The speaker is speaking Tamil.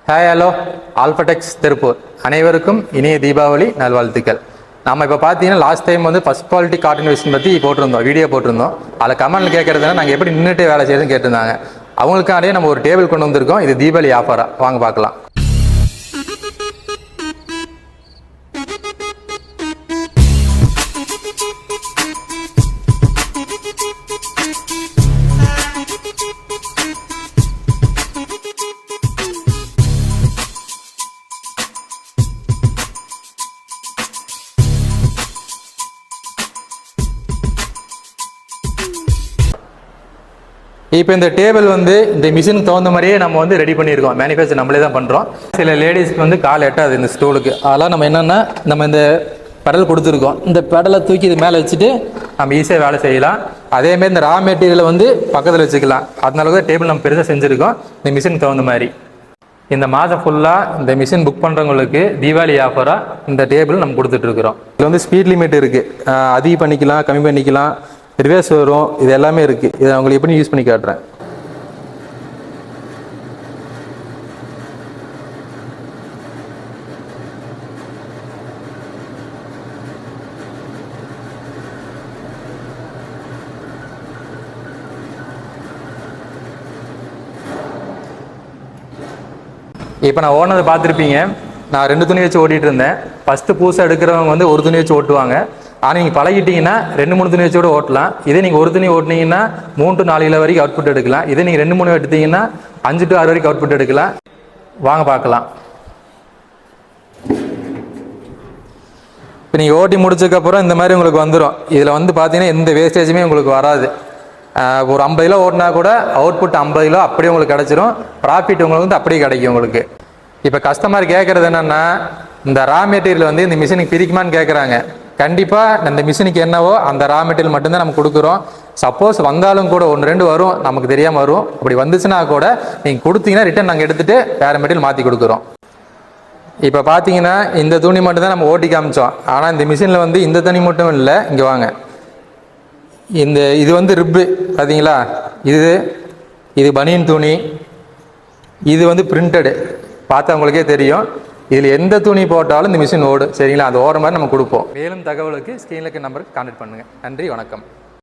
ஹாய் ஹலோ ஆல்ஃபடெக்ஸ் திருப்பூர் அனைவருக்கும் இனிய தீபாவளி நல்வாழ்த்துக்கள். நம்ம இப்போ பார்த்தீங்கன்னா லாஸ்ட் டைம் வந்து ஃபஸ்ட் குவாலிட்டி காட்டன் வெஸ்ட் பற்றி போட்டிருந்தோம், வீடியோ போட்டிருந்தோம். அதில் கமெண்ட்ல கேட்கறதுனா நாங்கள் எப்படி நின்றுட்டு வேலை செய்யறதுன்னு கேட்டிருந்தாங்க. அவங்களுக்காண்டியே நம்ம ஒரு டேபிள் கொண்டு வந்திருக்கோம். இது தீபாவளி ஆஃபராக, வாங்க பார்க்கலாம். இப்போ இந்த டேபிள் வந்து இந்த மிஷினுக்கு தகுந்த மாதிரியே நம்ம வந்து ரெடி பண்ணியிருக்கோம். மேனுஃபேக்சர் நம்மளே தான் பண்ணுறோம். சில லேடிஸ்க்கு வந்து கால் எட்டாது இந்த ஸ்டூலுக்கு. அதெல்லாம் நம்ம என்னென்னா நம்ம இந்த பெடல் கொடுத்துருக்கோம். இந்த பெடலை தூக்கி இது மேலே வச்சுட்டு நம்ம ஈஸியாக வேலை செய்யலாம். அதேமாதிரி இந்த ரா மெட்டீரியலை வந்து பக்கத்தில் வச்சுக்கலாம். அதனால தான் டேபிள் நம்ம பெருசாக செஞ்சுருக்கோம் இந்த மிஷினுக்கு தகுந்த மாதிரி. இந்த மாதம் ஃபுல்லாக இந்த மிஷின் புக் பண்ணுறவங்களுக்கு தீபாவளி ஆஃபராக இந்த டேபிள் நம்ம கொடுத்துட்ருக்குறோம். இதில் வந்து ஸ்பீட் லிமிட் இருக்குது, அதிகம் பண்ணிக்கலாம், கம்மி பண்ணிக்கலாம், ரிவர்ஸ் வரும், இது எல்லாமே இருக்குது. இதை அவங்களுக்கு எப்படி யூஸ் பண்ணி காட்டுறேன். இப்போ நான் ஓனதை பார்த்துருப்பீங்க. நான் 2 துணி வச்சு ஓட்டிகிட்டு இருந்தேன். ஃபஸ்ட்டு புதுசாக எடுக்கிறவங்க வந்து ஒரு துணி வச்சு ஓட்டுவாங்க. ஆனால் நீங்கள் பழகிட்டீங்கன்னா 2-3 துணி வச்சு கூட ஓட்டலாம். இதே நீங்கள் ஒரு துணி ஓட்டினீங்கன்னா 3 to 4 கிலோ வரைக்கும் அவுட்புட் எடுக்கலாம். இதே நீங்கள் 2-3 எடுத்தீங்கன்னா 5 to 6 வரைக்கும் அவுட்புட் எடுக்கலாம். வாங்க பார்க்கலாம். இப்போ நீங்கள் ஓட்டி முடிச்சதுக்கப்புறம் இந்த மாதிரி உங்களுக்கு வந்துடும். இதில் வந்து பார்த்தீங்கன்னா எந்த வேஸ்டேஜுமே உங்களுக்கு வராது. ஒரு 50 கிலோ ஓட்டினா கூட அவுட்புட் 50 கிலோ அப்படியே உங்களுக்கு கிடச்சிரும். ப்ராஃபிட் உங்களுக்கு வந்து அப்படியே கிடைக்கும் உங்களுக்கு. இப்போ கஸ்டமர் கேட்குறது என்னென்னா, இந்த ரா மெட்டீரியல் வந்து இந்த மிஷினுக்கு பிரிக்குமான்னு கேட்குறாங்க. கண்டிப்பாக இந்த மிஷினுக்கு என்னவோ அந்த ரா மெட்டீரியல் மட்டும்தான் நம்ம கொடுக்குறோம். சப்போஸ் வந்தாலும் கூட 1-2 வரும், நமக்கு தெரியாமல் வரும். அப்படி வந்துச்சுன்னா கூட நீங்கள் கொடுத்தீங்கன்னா ரிட்டன் நாங்கள் எடுத்துகிட்டு வேறு மெட்டீரியல் மாற்றி கொடுக்குறோம். இப்போ பார்த்தீங்கன்னா இந்த துணி மட்டும் தான் நம்ம ஓட்டி காமிச்சோம். ஆனால் இந்த மிஷினில் வந்து இந்த துணி மட்டும் இல்லை, இங்கே வாங்க. இது வந்து ரிப்பு பார்த்தீங்களா, இது பனியன் துணி, இது வந்து பிரிண்டடு. பார்த்தா உங்களுக்கே தெரியும். இதில் எந்த துணி போட்டாலும் இந்த மிஷின் ஓடும். சரிங்களா, அது ஓடுற மாதிரி நம்ம கொடுப்போம். மேலும் தகவலுக்கு ஸ்க்ரீனில் இருக்க நம்பருக்கு கான்டாக்ட் பண்ணுங்கள். நன்றி, வணக்கம்.